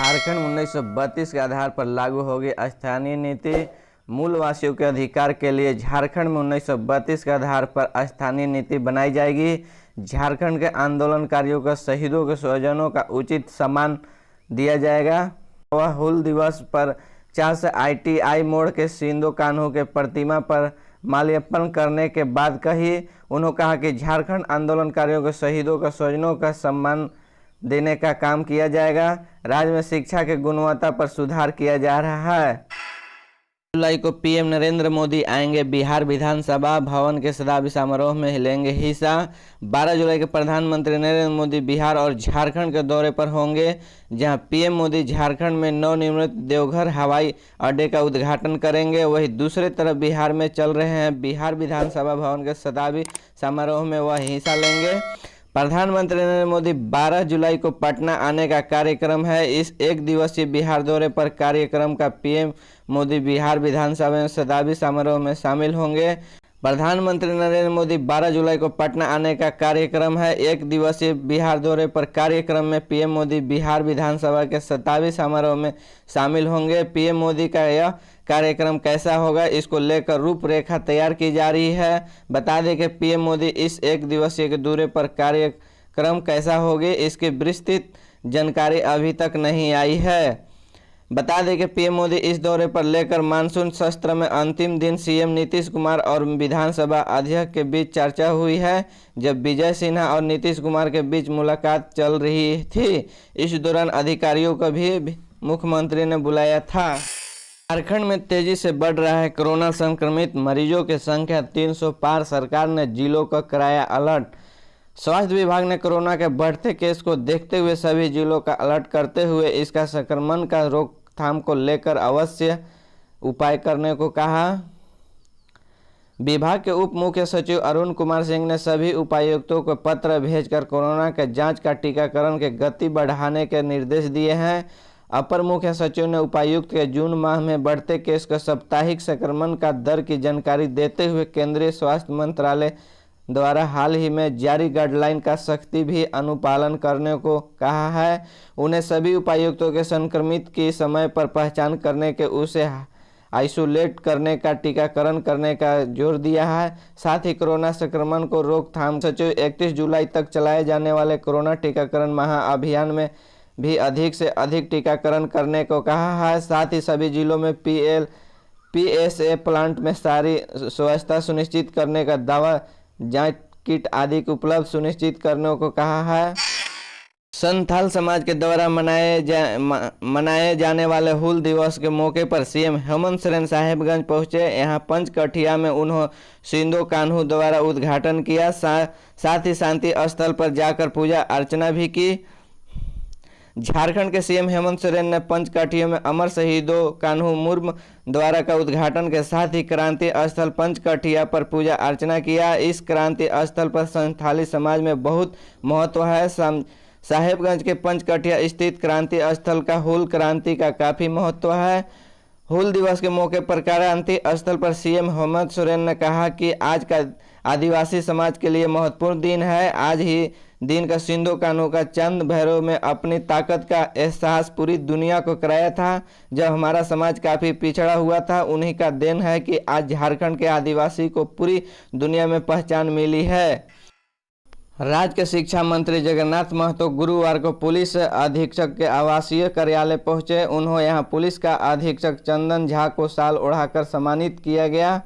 झारखंड 1932 के आधार पर लागू होगी स्थानीय नीति। मूलवासियों के अधिकार के लिए झारखंड में 1932 के आधार पर स्थानीय नीति बनाई जाएगी। झारखंड के आंदोलनकारियों का शहीदों के स्वजनों का उचित सम्मान दिया जाएगा। वह हूल दिवस पर 4 से ITI मोड़ के सिंधो कान्हू के प्रतिमा पर माल्यार्पण करने के बाद उन्होंने कहा कि झारखंड आंदोलनकारियों के शहीदों का स्वजनों का सम्मान देने का काम किया जाएगा। राज्य में शिक्षा के गुणवत्ता पर सुधार किया जा रहा है। जुलाई को PM नरेंद्र मोदी आएंगे बिहार विधानसभा भवन के शताब्दी समारोह में लेंगे हिस्सा। 12 जुलाई के प्रधानमंत्री नरेंद्र मोदी बिहार और झारखंड के दौरे पर होंगे, जहां PM मोदी झारखंड में नवनिर्मित देवघर हवाई अड्डे का उद्घाटन करेंगे। वहीं दूसरी तरफ बिहार में चल रहे हैं बिहार विधानसभा भवन के शताब्दी समारोह में वह हिस्सा लेंगे। प्रधानमंत्री नरेंद्र मोदी 12 जुलाई को पटना आने का कार्यक्रम है। इस एक दिवसीय बिहार दौरे पर कार्यक्रम का PM मोदी बिहार विधानसभा में शताब्दी समारोह में शामिल होंगे। प्रधानमंत्री नरेंद्र मोदी 12 जुलाई को पटना आने का कार्यक्रम है। एक दिवसीय बिहार दौरे पर कार्यक्रम में PM मोदी बिहार विधानसभा के शताब्दी समारोह में शामिल होंगे। PM मोदी का यह कार्यक्रम कैसा होगा, इसको लेकर रूपरेखा तैयार की जा रही है। बता दें कि PM मोदी इस एक दिवसीय के दौरे पर कार्यक्रम कैसा होगी, इसकी विस्तृत जानकारी अभी तक नहीं आई है। बता दें कि PM मोदी इस दौरे पर लेकर मानसून सत्र में अंतिम दिन CM नीतीश कुमार और विधानसभा अध्यक्ष के बीच चर्चा हुई है। जब विजय सिन्हा और नीतीश कुमार के बीच मुलाकात चल रही थी, इस दौरान अधिकारियों को भी मुख्यमंत्री ने बुलाया था। झारखंड में तेजी से बढ़ रहा है कोरोना संक्रमित मरीजों की संख्या 300 पार। सरकार ने जिलों को कराया अलर्ट। स्वास्थ्य विभाग ने कोरोना के बढ़ते केस को देखते हुए सभी जिलों का अलर्ट करते हुए इसका संक्रमण का रोकथाम को लेकर अवश्य उपाय करने को कहा। विभाग के उप मुख्य सचिव अरुण कुमार सिंह ने सभी उपायुक्तों को पत्र भेजकर कोरोना के जांच का टीकाकरण की गति बढ़ाने के निर्देश दिए हैं। अपर मुख्य सचिव ने उपायुक्त के जून माह में बढ़ते केस का साप्ताहिक संक्रमण का दर की जानकारी देते हुए केंद्रीय स्वास्थ्य मंत्रालय द्वारा हाल ही में जारी गाइडलाइन का सख्ती भी अनुपालन करने को कहा है। उन्हें सभी उपायुक्तों के संक्रमित की समय पर पहचान करने के उसे आइसोलेट करने का टीकाकरण करने का जोर दिया है। साथ ही कोरोना संक्रमण को रोकथाम सचिव 31 जुलाई तक चलाए जाने वाले कोरोना टीकाकरण महाअभियान में भी अधिक से अधिक टीकाकरण करने को कहा है। साथ ही सभी जिलों में PSA प्लांट में सारी स्वच्छता सुनिश्चित करने का दावा, जांच किट आदि को उपलब्ध सुनिश्चित करने को कहा है। संथाल समाज के द्वारा मनाए जाने वाले हूल दिवस के मौके पर CM हेमंत सोरेन साहेबगंज पहुंचे। यहां पंचकठिया में उन्होंने सिंधो कान्हू द्वारा उद्घाटन किया। साथ ही शांति स्थल पर जाकर पूजा अर्चना भी की। झारखंड के CM हेमंत सोरेन ने पंचकठिया में अमर शहीदों कान्हू मुर्मू द्वारा का उद्घाटन के साथ ही क्रांति स्थल पंचकठिया पर पूजा अर्चना किया। इस क्रांति स्थल पर संथाली समाज में बहुत महत्व है। साहेबगंज के पंचकठिया स्थित क्रांति स्थल का हूल क्रांति का काफी महत्व है। हूल दिवस के मौके पर क्रांति स्थल पर CM हेमंत सोरेन ने कहा कि आज का आदिवासी समाज के लिए महत्वपूर्ण दिन है। आज ही दिन का सिंधो कान्हू का चंद भैरव में अपनी ताकत का एहसास पूरी दुनिया को कराया था। जब हमारा समाज काफ़ी पिछड़ा हुआ था, उन्हीं का देन है कि आज झारखंड के आदिवासी को पूरी दुनिया में पहचान मिली है। राज्य के शिक्षा मंत्री जगन्नाथ महतो गुरुवार को पुलिस अधीक्षक के आवासीय कार्यालय पहुंचे। उन्होंने यहां पुलिस का अधीक्षक चंदन झा को शाल ओढ़ाकर सम्मानित किया गया।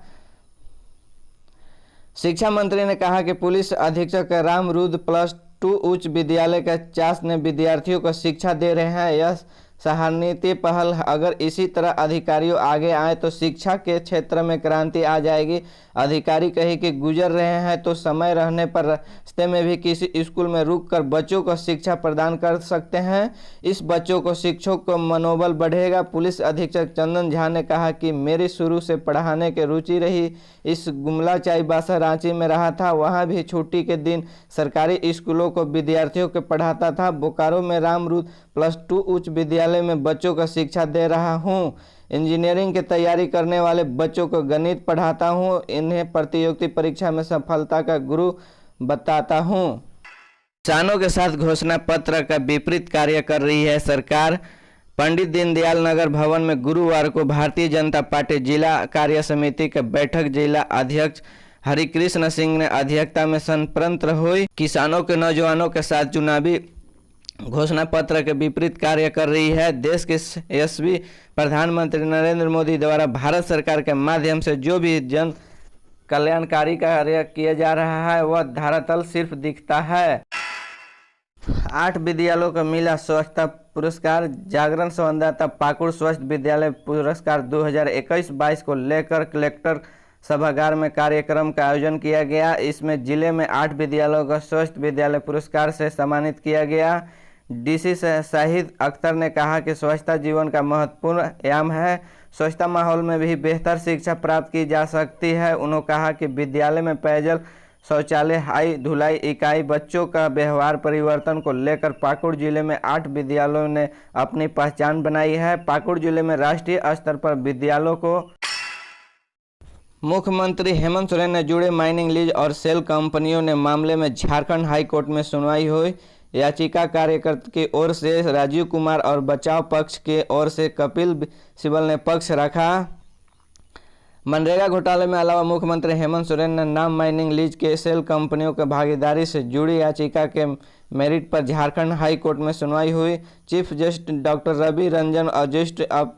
शिक्षा मंत्री ने कहा कि पुलिस अधीक्षक रामरुद्र +2 उच्च विद्यालय के 50 ने विद्यार्थियों को शिक्षा दे रहे हैं। यह सराहनीय पहल। अगर इसी तरह अधिकारियों आगे आए तो शिक्षा के क्षेत्र में क्रांति आ जाएगी। अधिकारी कहे कि गुजर रहे हैं तो समय रहने पर रास्ते में भी किसी स्कूल में रुककर बच्चों को शिक्षा प्रदान कर सकते हैं। इस बच्चों को शिक्षकों को मनोबल बढ़ेगा। पुलिस अधीक्षक चंदन झा ने कहा कि मेरी शुरू से पढ़ाने की रुचि रही। इस गुमला चाईबासा रांची में रहा था, वहाँ भी छुट्टी के दिन सरकारी स्कूलों को विद्यार्थियों को पढ़ाता था। बोकारो में रामरुद्र +2 उच्च विद्यालय में बच्चों को शिक्षा दे रहा हूँ। इंजीनियरिंग की तैयारी करने वाले बच्चों को गणित पढ़ाता हूँ। इन्हें प्रतियोगिता परीक्षा में सफलता का गुरु बताता हूँ। किसानों के साथ घोषणा पत्र का विपरीत कार्य कर रही है सरकार। पंडित दीनदयाल नगर भवन में गुरुवार को भारतीय जनता पार्टी जिला कार्य समिति की बैठक जिला अध्यक्ष हरिकृष्ण सिंह ने अध्यक्षता में संपन्न हुई। किसानों के नौजवानों के साथ चुनावी घोषणा पत्र के विपरीत कार्य कर रही है। देश के यशस्वी प्रधानमंत्री नरेंद्र मोदी द्वारा भारत सरकार के माध्यम से जो भी जन कल्याणकारी कार्य किया जा रहा है वह धरातल सिर्फ दिखता है। 8 विद्यालयों को मिला स्वच्छता पुरस्कार। जागरण संवाददाता पाकुड़ स्वच्छ विद्यालय पुरस्कार 2021-22 को लेकर कलेक्टर सभागार में कार्यक्रम का आयोजन किया गया। इसमें जिले में 8 विद्यालयों को स्वच्छ विद्यालय पुरस्कार से सम्मानित किया गया। डीसी शाहिद अख्तर ने कहा कि स्वच्छता जीवन का महत्वपूर्ण आयाम है। स्वच्छता माहौल में भी बेहतर शिक्षा प्राप्त की जा सकती है। उन्होंने कहा कि विद्यालय में पेयजल, शौचालय, हाई धुलाई इकाई, बच्चों का व्यवहार परिवर्तन को लेकर पाकुड़ जिले में 8 विद्यालयों ने अपनी पहचान बनाई है। पाकुड़ जिले में राष्ट्रीय स्तर पर विद्यालयों को मुख्यमंत्री हेमंत सोरेन ने जुड़े माइनिंग लीज और सेल कंपनियों ने मामले में झारखंड हाई कोर्ट में सुनवाई हुई। याचिकाकर्ता की ओर से राजीव कुमार और बचाव पक्ष की ओर से कपिल सिब्बल ने पक्ष रखा। मनरेगा घोटाले में अलावा मुख्यमंत्री हेमंत सोरेन ने नाम माइनिंग लीज के सेल कंपनियों के भागीदारी से जुड़ी याचिका के मेरिट पर झारखंड हाई कोर्ट में सुनवाई हुई। Chief justice doctor Ravi Ranjan और जस्टिस ऑफ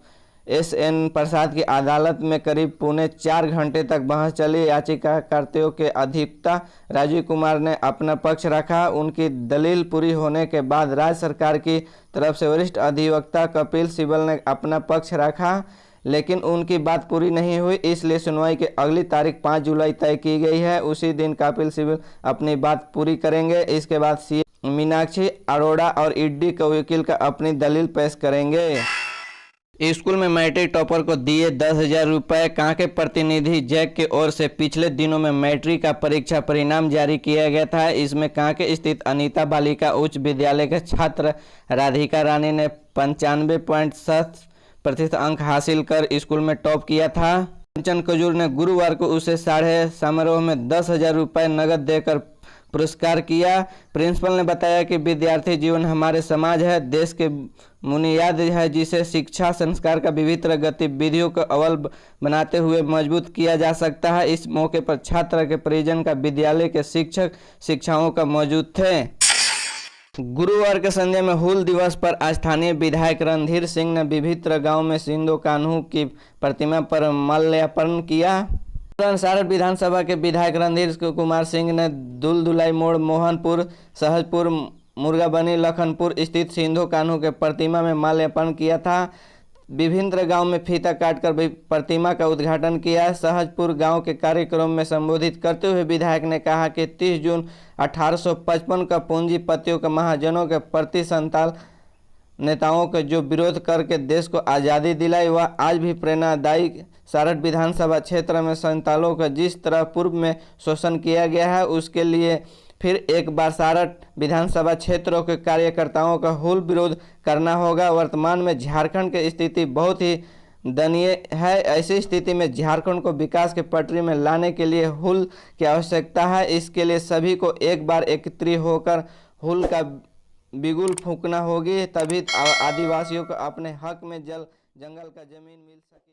एस.एन. प्रसाद की अदालत में करीब 3.25 घंटे तक बहस चली। याचिकाकर्ताओं के अधिवक्ता राजीव कुमार ने अपना पक्ष रखा। उनकी दलील पूरी होने के बाद राज्य सरकार की तरफ से वरिष्ठ अधिवक्ता कपिल सिब्बल ने अपना पक्ष रखा, लेकिन उनकी बात पूरी नहीं हुई, इसलिए सुनवाई की अगली तारीख 5 जुलाई तय की गई है। उसी दिन कपिल सिब्बल अपनी बात पूरी करेंगे। इसके बाद सीएम मीनाक्षी अरोड़ा और ईडी के वकील का अपनी दलील पेश करेंगे। स्कूल में मैट्रिक टॉपर को दिए 10,000 रुपये। कांके प्रतिनिधि जैक की ओर से पिछले दिनों में मैट्रिक का परीक्षा परिणाम जारी किया गया था। इसमें कांके स्थित अनीता बालिका उच्च विद्यालय के छात्र राधिका रानी ने 95.7% अंक हासिल कर स्कूल में टॉप किया था। कंचन कजूर ने गुरुवार को उसे साढ़े समारोह में 10,000 रुपये नगद देकर पुरस्कार किया। प्रिंसिपल ने बताया कि विद्यार्थी जीवन हमारे समाज है, देश के बुनियाद है, जिसे शिक्षा संस्कार का विभिन्न गतिविधियों को अव्वल बनाते हुए मजबूत किया जा सकता है। इस मौके पर छात्र के परिजन का विद्यालय के शिक्षक शिक्षाओं का मौजूद थे। गुरुवार के संध्या में हूल दिवस पर स्थानीय विधायक रणधीर सिंह ने विभिन्न गांव में सिंधु कान्हू की प्रतिमा पर माल्यार्पण किया। सारठ विधानसभा के विधायक रणधीर कुमार सिंह ने दुलदुलाई मोड़, मोहनपुर, सहजपुर, मुर्गाबनी, लखनपुर स्थित सिंधु कान्हू के प्रतिमा में माल्यार्पण किया था। विभिन्न गांव में फीता काटकर भी प्रतिमा का उद्घाटन किया। सहजपुर गांव के कार्यक्रम में संबोधित करते हुए विधायक ने कहा कि 30 जून 1855 का पूंजीपतियों के महाजनों के प्रति संताल नेताओं के जो विरोध करके देश को आज़ादी दिलाई वह आज भी प्रेरणादायी। सारठ विधानसभा क्षेत्र में संतालों का जिस तरह पूर्व में शोषण किया गया है, उसके लिए फिर एक बार सारठ विधानसभा क्षेत्रों के कार्यकर्ताओं का हुल विरोध करना होगा। वर्तमान में झारखंड की स्थिति बहुत ही दयनीय है। ऐसी स्थिति में झारखंड को विकास के पटरी में लाने के लिए हुल की आवश्यकता है। इसके लिए सभी को एक बार एकत्रित होकर हुल का बिगुल फूंकना होगी, तभी आदिवासियों को अपने हक में जल जंगल का जमीन मिल सके।